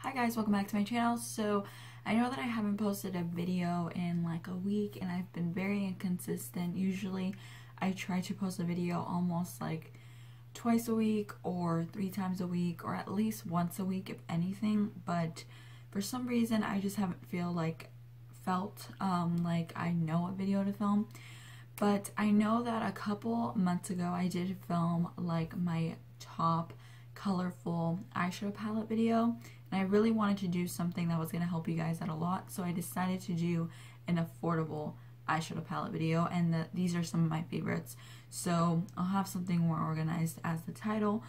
Hi guys, welcome back to my channel. So I know that I haven't posted a video in like a week and I've been very inconsistent. Usually I try to post a video almost like twice a week or 3 times a week or at least once a week if anything, but for some reason I just haven't felt like I know a video to film. But I know that a couple months ago I did film like my top colorful eyeshadow palette video, and I really wanted to do something that was going to help you guys out a lot, so I decided to do an affordable eyeshadow palette video, and these are some of my favorites. So I'll have something more organized as the title,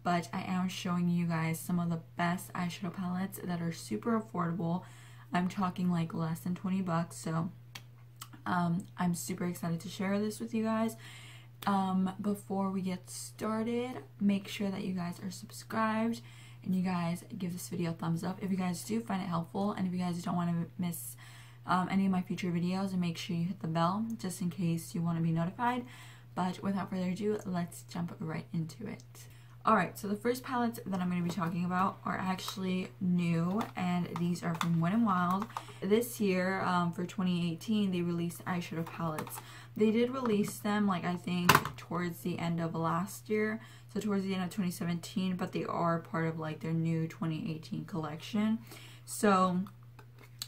but I am showing you guys some of the best eyeshadow palettes that are super affordable. I'm talking like less than 20 bucks, so I'm super excited to share this with you guys. Before we get started, make sure that you guys are subscribed and you guys give this video a thumbs up if you guys do find it helpful, and if you guys don't want to miss any of my future videos, and make sure you hit the bell just in case you want to be notified. But without further ado, let's jump right into it. Alright, so the first palettes that I'm going to be talking about are actually new, and these are from Wet n Wild. This year, for 2018, they released eyeshadow palettes. They did release them, like, I think towards the end of last year, so towards the end of 2017, but they are part of like their new 2018 collection. So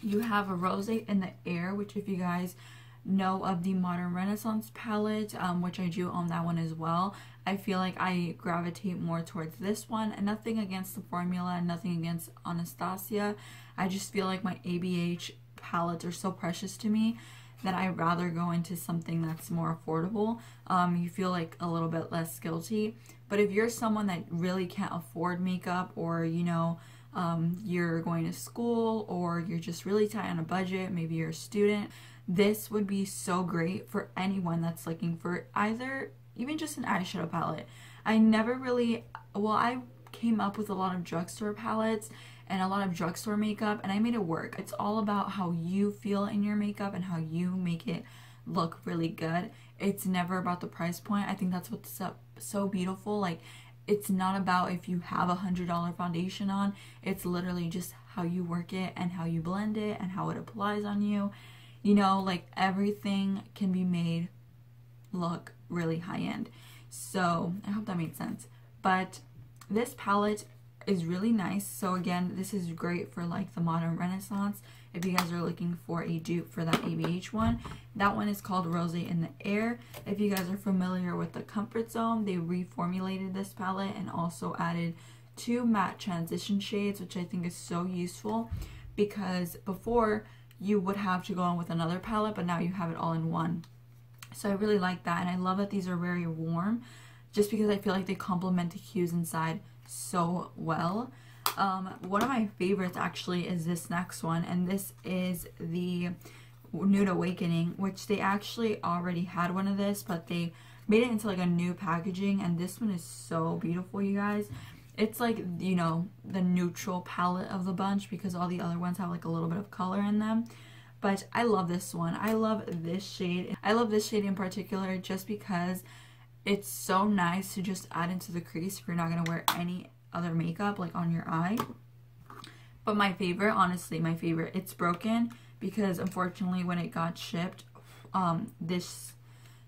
you have a Rose in the Air, which if you guys know of the Modern Renaissance palette, which I do own that one as well, I feel like I gravitate more towards this one. And nothing against the formula, nothing against Anastasia, I just feel like my ABH palettes are so precious to me that I'd rather go into something that's more affordable. You feel like a little bit less guilty. But if you're someone that really can't afford makeup, or you know, you're going to school, or you're just really tight on a budget, maybe you're a student, this would be so great for anyone that's looking for either even just an eyeshadow palette. I never really, well, I came up with a lot of drugstore palettes and a lot of drugstore makeup, and I made it work. It's all about how you feel in your makeup and how you make it look really good. It's never about the price point. I think that's what's so beautiful. Like, it's not about if you have $100 foundation on. It's literally just how you work it and how you blend it and how it applies on you. You know, like, everything can be made look really high-end. So I hope that made sense. But this palette is really nice. So again, this is great for like the Modern Renaissance if you guys are looking for a dupe for that ABH one. That one is called Rose in the Air. If you guys are familiar with the Comfort Zone, they reformulated this palette and also added 2 matte transition shades, which I think is so useful, because before you would have to go on with another palette, but now you have it all in one. So I really like that, and I love that these are very warm, just because I feel like they complement the hues inside so well. One of my favorites actually is this next one, and this is the Nude Awakening, which they actually already had one of this, but they made it into like a new packaging, and this one is so beautiful, you guys. It's like, you know, the neutral palette of the bunch, because all the other ones have like a little bit of color in them. But I love this one. I love this shade. I love this shade in particular just because it's so nice to just add into the crease if you're not going to wear any other makeup like on your eye. But my favorite, honestly my favorite, it's broken because unfortunately when it got shipped, this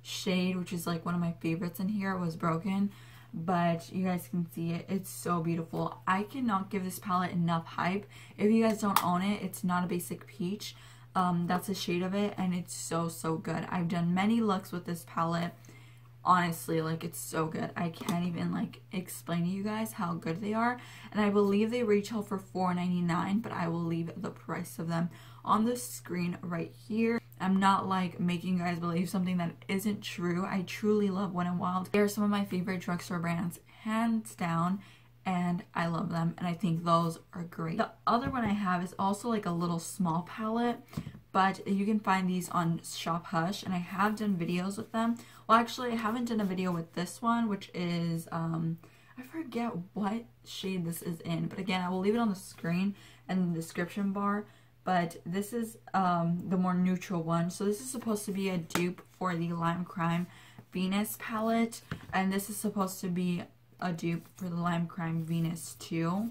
shade, which is like one of my favorites in here, was broken. But you guys can see it. It's so beautiful. I cannot give this palette enough hype. If you guys don't own it, it's not a basic peach. That's a shade of it, and it's so good. I've done many looks with this palette. Honestly, like, it's so good. I can't even like explain to you guys how good they are. And I believe they retail for $4.99, but I will leave the price of them on the screen right here. I'm not like making you guys believe something that isn't true. I truly love Wet n Wild. They are some of my favorite drugstore brands, hands down, and I love them, and I think those are great. The other one I have is also like a little small palette, but you can find these on Shop Hush, and I have done videos with them. Well, actually I haven't done a video with this one, which is I forget what shade this is in, but again, I will leave it on the screen and the description bar. But this is the more neutral one. So this is supposed to be a dupe for the Lime Crime Venus palette, and this is supposed to be a dupe for the Lime Crime Venus too.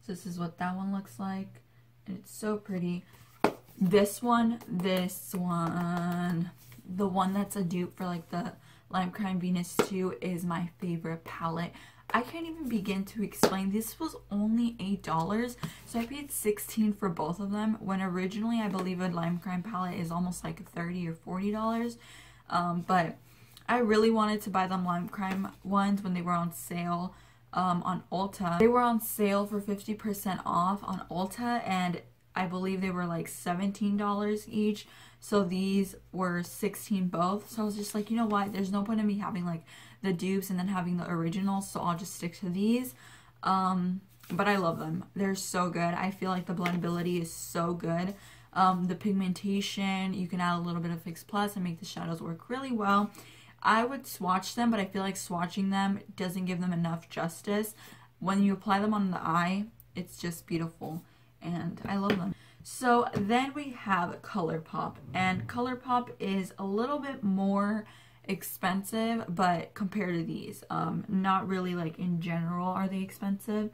So So this is what that one looks like. And it's so pretty. This one, the one that's a dupe for like the Lime Crime Venus 2 is my favorite palette. I can't even begin to explain. This was only $8, so I paid $16 for both of them, when originally I believe a Lime Crime palette is almost like $30 or $40. But I really wanted to buy them Lime Crime ones when they were on sale on Ulta. They were on sale for 50% off on Ulta, and I believe they were like $17 each. So these were $16 both. So I was just like, you know what? There's no point in me having like the dupes and then having the originals. So I'll just stick to these. But I love them. They're so good. I feel like the blendability is so good. The pigmentation, you can add a little bit of Fix Plus and make the shadows work really well. I would swatch them, but I feel like swatching them doesn't give them enough justice. When you apply them on the eye, it's just beautiful. And I love them. So then we have Colourpop, and Colourpop is a little bit more expensive, but compared to these, not really like in general are they expensive.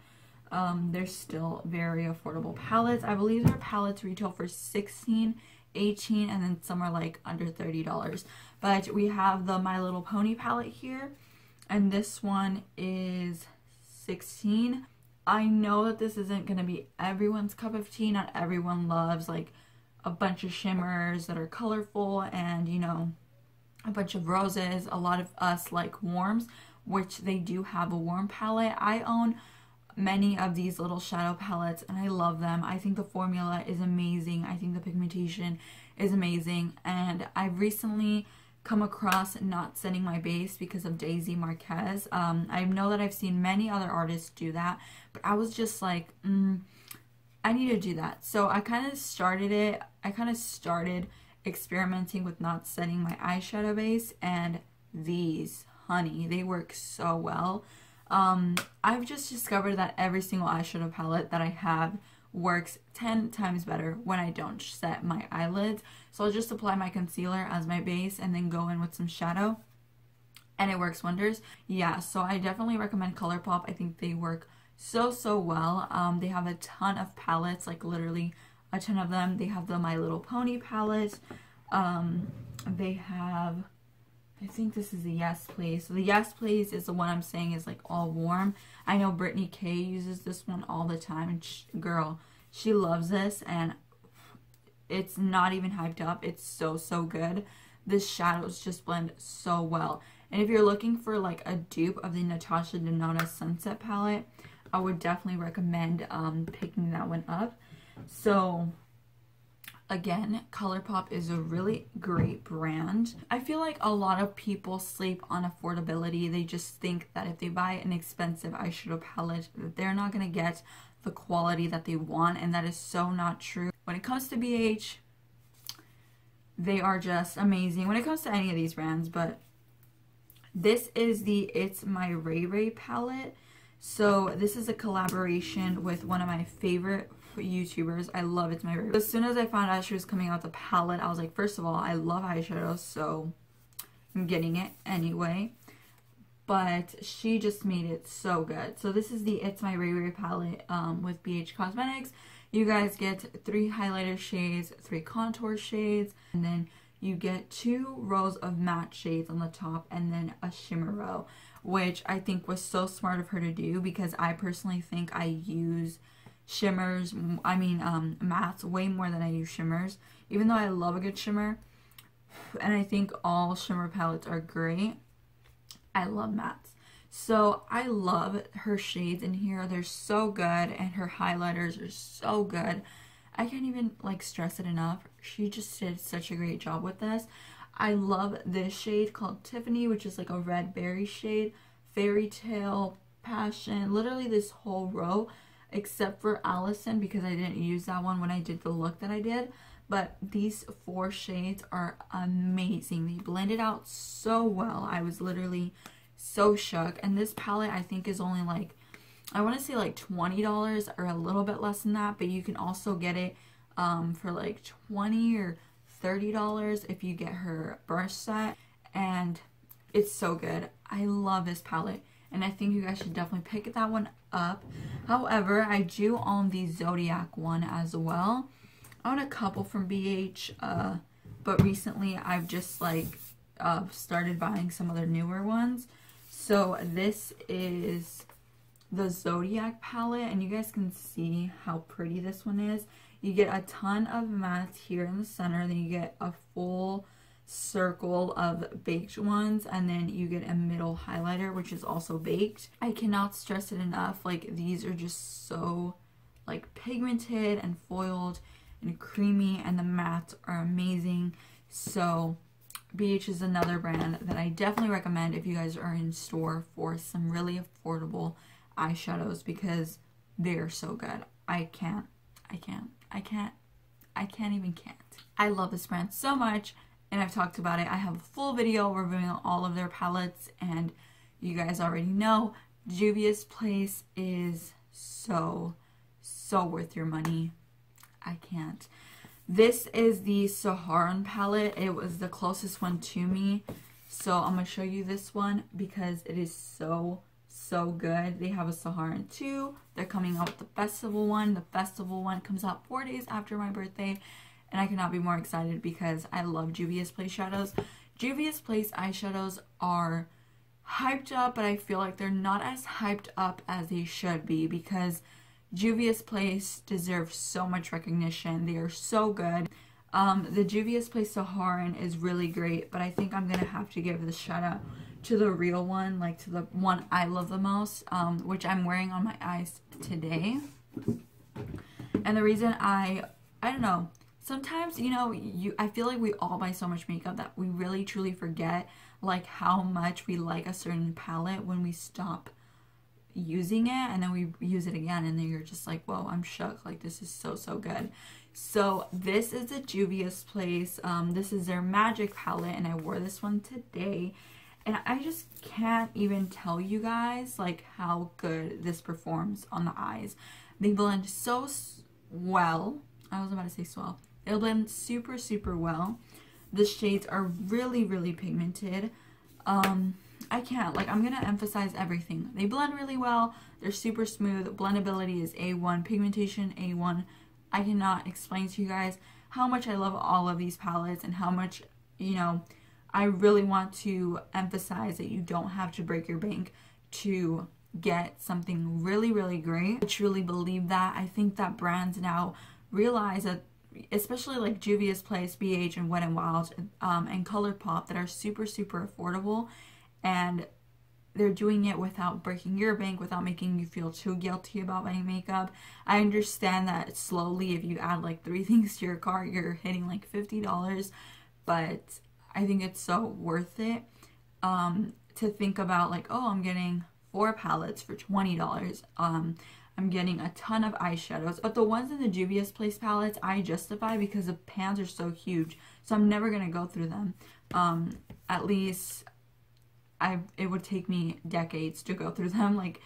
They're still very affordable palettes. I believe their palettes retail for $16, $18, and then some are like under $30. But we have the My Little Pony palette here, and this one is $16. I know that this isn't going to be everyone's cup of tea. Not everyone loves like a bunch of shimmers that are colorful and, you know, a bunch of roses. A lot of us like warms, which they do have a warm palette. I own many of these little shadow palettes and I love them. I think the formula is amazing. I think the pigmentation is amazing. And I've recently come across Not Setting My Base because of Daisy Marquez. I know that I've seen many other artists do that, but I was just like, I need to do that. So I kind of started it. I kind of started experimenting with not setting my eyeshadow base, and these, honey, they work so well. I've just discovered that every single eyeshadow palette that I have works 10 times better when I don't set my eyelids. So I'll just apply my concealer as my base and then go in with some shadow, and it works wonders. Yeah, so I definitely recommend Colourpop. I think they work so well. They have a ton of palettes, like literally a ton of them. They have the My Little Pony palette. They have, I think this is the Yes Place. So the Yes Place is the one I'm saying is like all warm. I know Brittany K uses this one all the time, and girl, she loves this, and it's not even hyped up. It's so good. The shadows just blend so well. And if you're looking for like a dupe of the Natasha Denona Sunset palette, I would definitely recommend picking that one up. So again, Colourpop is a really great brand. I feel like a lot of people sleep on affordability. They just think that if they buy an expensive eyeshadow palette, that they're not going to get the quality that they want, and that is so not true. When it comes to BH, they are just amazing when it comes to any of these brands. But this is the ItsMyRayeRaye palette. So this is a collaboration with one of my favorite YouTubers. I love ItsMyRayeRaye. As soon as I found out she was coming out with the palette, I was like, first of all, I love eyeshadows, so I'm getting it anyway. But she just made it so good. So this is the ItsMyRayeRaye palette with BH Cosmetics. You guys get 3 highlighter shades, 3 contour shades, and then you get 2 rows of matte shades on the top, and then a shimmer row, which I think was so smart of her to do, because I personally think I use shimmers, mattes way more than I use shimmers, even though I love a good shimmer, and I think all shimmer palettes are great. I love mattes. So I love her shades in here. They're so good, and her highlighters are so good. I can't even like stress it enough. She just did such a great job with this. I love this shade called Tiffany, which is like a red berry shade, Fairy Tale, Passion, literally this whole row, except for Allison, because I didn't use that one when I did the look that I did. But these 4 shades are amazing. They blended out so well. I was literally so shook. And this palette I think is only like, I want to say like $20 or a little bit less than that. But you can also get it for like $20 or $30 if you get her brush set. And it's so good. I love this palette. And I think you guys should definitely pick that one up. However, I do own the Zodiac one as well. I own a couple from BH, but recently I've just like started buying some other newer ones. So this is the Zodiac palette, and you guys can see how pretty this one is. You get a ton of mattes here in the center, then you get a full circle of baked ones, and then you get a middle highlighter which is also baked. I cannot stress it enough, like these are just so like pigmented and foiled and creamy, and the mattes are amazing. So BH is another brand that I definitely recommend if you guys are in store for some really affordable eyeshadows, because they're so good. I can't even. I love this brand so much, and I've talked about it. I have a full video reviewing all of their palettes, and you guys already know Juvias Place is so worth your money. I can't. This is the Saharan palette. It was the closest one to me, so I'm going to show you this one because it is so good. They have a Saharan 2. They're coming out with the festival one. The festival one comes out 4 days after my birthday, and I cannot be more excited because I love Juvias Place shadows. Juvias Place eyeshadows are hyped up, but I feel like they're not as hyped up as they should be, because Juvias Place deserves so much recognition. They are so good. The Juvias Place Saharan is really great, but I think I'm going to have to give the shout out to the real one, like to the one I love the most, which I'm wearing on my eyes today. And the reason I don't know, sometimes, you know, I feel like we all buy so much makeup that we really truly forget like how much we like a certain palette when we stop using it, and then we use it again, and then you're just like, whoa, I'm shook, like this is so good. So this is the Juvias Place. This is their Magic palette, and I wore this one today, and I just can't even tell you guys like how good this performs on the eyes. They blend so well. I was about to say swell. They blend super well. The shades are really pigmented. I can't, like, I'm gonna emphasize everything. They blend really well. They're super smooth. Blendability is A1. Pigmentation A1. I cannot explain to you guys how much I love all of these palettes, and how much, you know, I really want to emphasize that you don't have to break your bank to get something really great. I truly believe that. I think that brands now realize that, especially like Juvias Place, BH, and Wet n Wild, and Colourpop, that are super affordable, and they're doing it without breaking your bank, without making you feel too guilty about buying makeup. I understand that slowly, if you add like 3 things to your cart, you're hitting like $50, but I think it's so worth it to think about like, oh, I'm getting 4 palettes for $20. I'm getting a ton of eyeshadows, but the ones in the Juvias Place palettes I justify because the pans are so huge, so I'm never gonna go through them. At least it would take me decades to go through them. Like,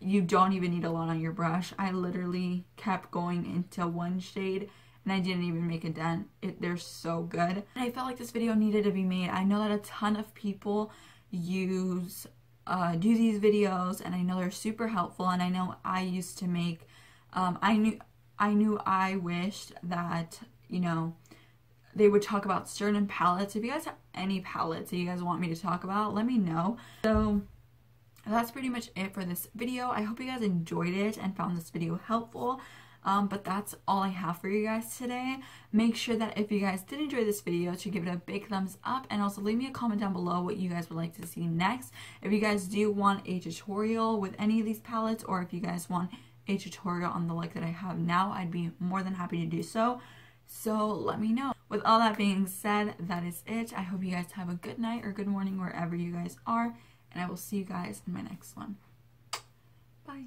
you don't even need a lot on your brush. I literally kept going into one shade, and I didn't even make a dent. They're so good. And I felt like this video needed to be made. I know that a ton of people do these videos, and I know they're super helpful, and I know I used to make, I wished that, you know, they would talk about certain palettes. If you guys have any palettes that you guys want me to talk about, let me know. So that's pretty much it for this video. I hope you guys enjoyed it and found this video helpful. But that's all I have for you guys today. Make sure that if you guys did enjoy this video, to give it a big thumbs up, and also leave me a comment down below what you guys would like to see next. If you guys do want a tutorial with any of these palettes, or if you guys want a tutorial on the look that I have now, I'd be more than happy to do so. So let me know. With all that being said, that is it. I hope you guys have a good night or good morning wherever you guys are, and I will see you guys in my next one. Bye.